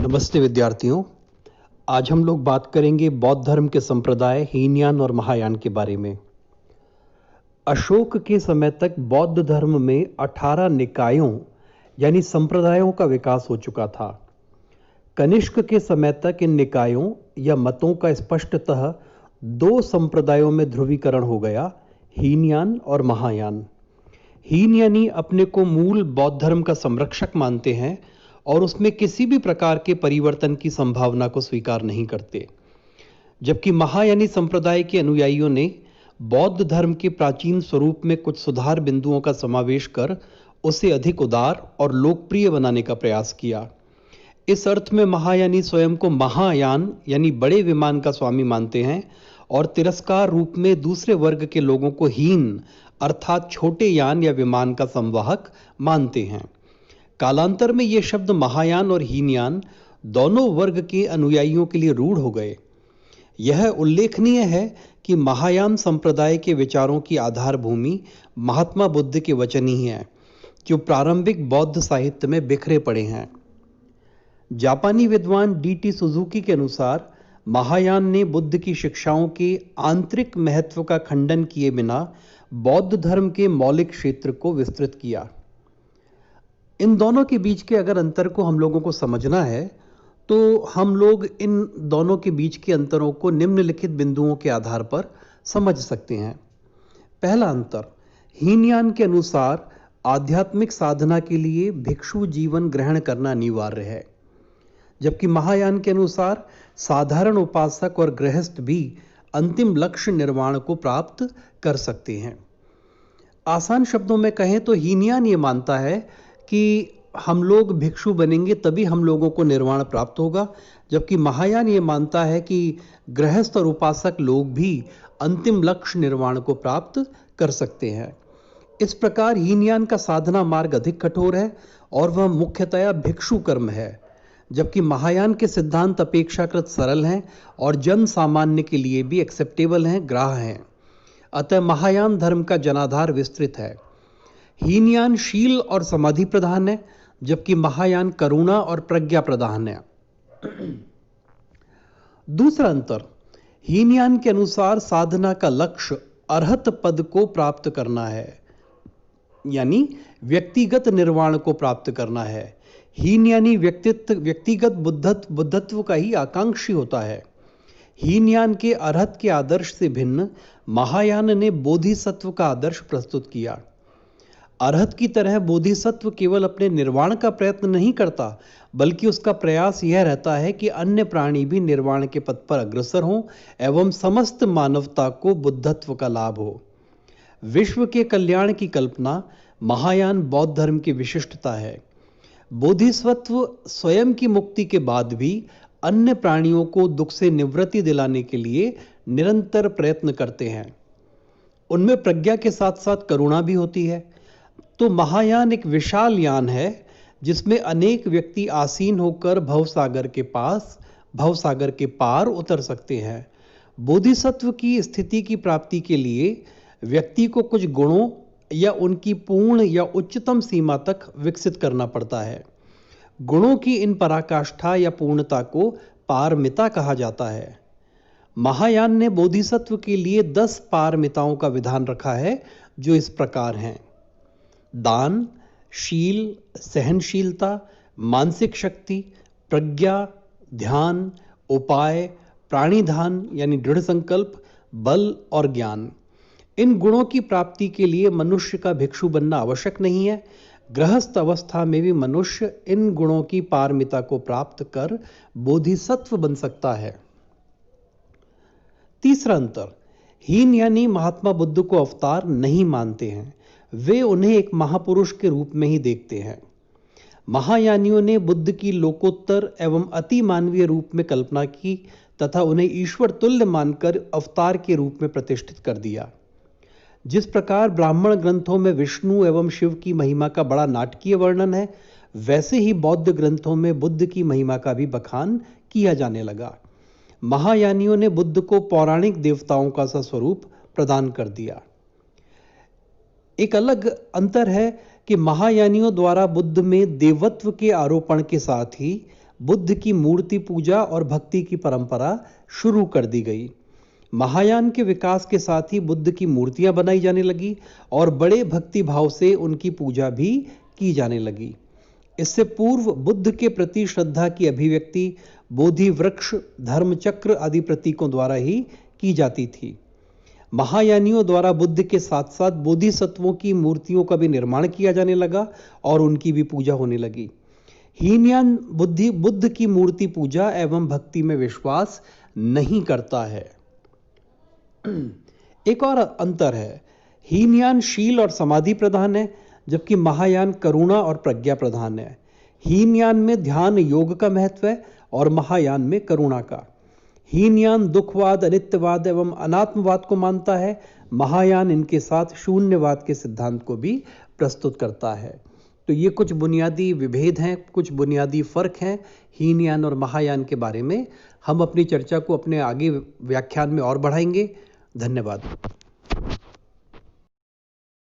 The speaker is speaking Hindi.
नमस्ते विद्यार्थियों। आज हम लोग बात करेंगे बौद्ध धर्म के संप्रदाय हीनयान और महायान के बारे में। अशोक के समय तक बौद्ध धर्म में 18 निकायों यानी संप्रदायों का विकास हो चुका था। कनिष्क के समय तक इन निकायों या मतों का स्पष्टतः दो संप्रदायों में ध्रुवीकरण हो गया, हीनयान और महायान। हीनयानी अपने को मूल बौद्ध धर्म का संरक्षक मानते हैं और उसमें किसी भी प्रकार के परिवर्तन की संभावना को स्वीकार नहीं करते, जबकि महायानी संप्रदाय के अनुयायियों ने बौद्ध धर्म के प्राचीन स्वरूप में कुछ सुधार बिंदुओं का समावेश कर उसे अधिक उदार और लोकप्रिय बनाने का प्रयास किया। इस अर्थ में महायानी स्वयं को महायान यानी बड़े विमान का स्वामी मानते हैं और तिरस्कार रूप में दूसरे वर्ग के लोगों को हीन अर्थात छोटे यान या विमान का संवाहक मानते हैं। कालांतर में ये शब्द महायान और हीनयान दोनों वर्ग के अनुयायियों के लिए रूढ़ हो गए। यह उल्लेखनीय है कि महायान संप्रदाय के विचारों की आधार भूमि महात्मा बुद्ध के वचन ही हैं, जो प्रारंभिक बौद्ध साहित्य में बिखरे पड़े हैं। जापानी विद्वान डी.टी. सुजुकी के अनुसार महायान ने बुद्ध की शिक्षाओं के आंतरिक महत्व का खंडन किए बिना बौद्ध धर्म के मौलिक क्षेत्र को विस्तृत किया। इन दोनों के बीच के अगर अंतर को हम लोगों को समझना है तो हम लोग इन दोनों के बीच के अंतरों को निम्नलिखित बिंदुओं के आधार पर समझ सकते हैं। पहला अंतर, हीनयान के अनुसार आध्यात्मिक साधना के लिए भिक्षु जीवन ग्रहण करना अनिवार्य है, जबकि महायान के अनुसार साधारण उपासक और गृहस्थ भी अंतिम लक्ष्य निर्वाण को प्राप्त कर सकते हैं। आसान शब्दों में कहें तो हीनयान ये मानता है कि हम लोग भिक्षु बनेंगे तभी हम लोगों को निर्वाण प्राप्त होगा, जबकि महायान ये मानता है कि गृहस्थ और उपासक लोग भी अंतिम लक्ष्य निर्वाण को प्राप्त कर सकते हैं। इस प्रकार हीनयान का साधना मार्ग अधिक कठोर है और वह मुख्यतया भिक्षु कर्म है, जबकि महायान के सिद्धांत अपेक्षाकृत सरल हैं और जन सामान्य के लिए भी एक्सेप्टेबल हैं, ग्राह्य हैं। अतः महायान धर्म का जनाधार विस्तृत है। हीनयान शील और समाधि प्रधान है, जबकि महायान करुणा और प्रज्ञा प्रधान है। दूसरा अंतर, हीनयान के अनुसार साधना का लक्ष्य अरहत पद को प्राप्त करना है, यानी व्यक्तिगत निर्वाण को प्राप्त करना है। हीनयानी व्यक्तिगत बुद्धत्व का ही आकांक्षी होता है। हीनयान के अरहत के आदर्श से भिन्न महायान ने बोधिसत्व का आदर्श प्रस्तुत किया। अरहत की तरह बोधिसत्व केवल अपने निर्वाण का प्रयत्न नहीं करता, बल्कि उसका प्रयास यह रहता है कि अन्य प्राणी भी निर्वाण के पथ पर अग्रसर हों एवं समस्त मानवता को बुद्धत्व का लाभ हो। विश्व के कल्याण की कल्पना महायान बौद्ध धर्म की विशिष्टता है। बोधिसत्व स्वयं की मुक्ति के बाद भी अन्य प्राणियों को दुख से निवृत्ति दिलाने के लिए निरंतर प्रयत्न करते हैं। उनमें प्रज्ञा के साथ साथ करुणा भी होती है। तो महायान एक विशाल यान है जिसमें अनेक व्यक्ति आसीन होकर भवसागर के पार उतर सकते हैं। बोधिसत्व की स्थिति की प्राप्ति के लिए व्यक्ति को कुछ गुणों या उनकी पूर्ण या उच्चतम सीमा तक विकसित करना पड़ता है। गुणों की इन पराकाष्ठा या पूर्णता को पारमिता कहा जाता है। महायान ने बोधिसत्व के लिए 10 पारमिताओं का विधान रखा है, जो इस प्रकार हैं: दान, शील, सहनशीलता, मानसिक शक्ति, प्रज्ञा, ध्यान, उपाय, प्राणिधान यानी दृढ़ संकल्प, बल और ज्ञान। इन गुणों की प्राप्ति के लिए मनुष्य का भिक्षु बनना आवश्यक नहीं है। गृहस्थ अवस्था में भी मनुष्य इन गुणों की पारमिता को प्राप्त कर बोधिसत्व बन सकता है। तीसरा अंतर, हीनयानी महात्मा बुद्ध को अवतार नहीं मानते हैं, वे उन्हें एक महापुरुष के रूप में ही देखते हैं। महायानियों ने बुद्ध की लोकोत्तर एवं अति मानवीय रूप में कल्पना की तथा उन्हें ईश्वर तुल्य मानकर अवतार के रूप में प्रतिष्ठित कर दिया। जिस प्रकार ब्राह्मण ग्रंथों में विष्णु एवं शिव की महिमा का बड़ा नाटकीय वर्णन है, वैसे ही बौद्ध ग्रंथों में बुद्ध की महिमा का भी बखान किया जाने लगा। महायानियों ने बुद्ध को पौराणिक देवताओं का सा स्वरूप प्रदान कर दिया। एक अलग अंतर है कि महायानियों द्वारा बुद्ध में देवत्व के आरोपण के साथ ही बुद्ध की मूर्ति पूजा और भक्ति की परंपरा शुरू कर दी गई। महायान के विकास के साथ ही बुद्ध की मूर्तियां बनाई जाने लगी और बड़े भक्ति भाव से उनकी पूजा भी की जाने लगी। इससे पूर्व बुद्ध के प्रति श्रद्धा की अभिव्यक्ति बोधि वृक्ष, धर्मचक्र आदि प्रतीकों द्वारा ही की जाती थी। महायानियों द्वारा बुद्ध के साथ साथ बोधिसत्वों की मूर्तियों का भी निर्माण किया जाने लगा और उनकी भी पूजा होने लगी। हीनयान बुद्ध की मूर्ति पूजा एवं भक्ति में विश्वास नहीं करता है। एक और अंतर है, हीनयान शील और समाधि प्रधान है, जबकि महायान करुणा और प्रज्ञा प्रधान है। हीनयान में ध्यान योग का महत्व है और महायान में करुणा का। हीनयान दुखवाद, अनित्यवाद एवं अनात्मवाद को मानता है। महायान इनके साथ शून्यवाद के सिद्धांत को भी प्रस्तुत करता है। तो ये कुछ बुनियादी विभेद हैं, कुछ बुनियादी फर्क हैं हीनयान और महायान के बारे में। हम अपनी चर्चा को अपने आगे व्याख्यान में और बढ़ाएंगे। धन्यवाद।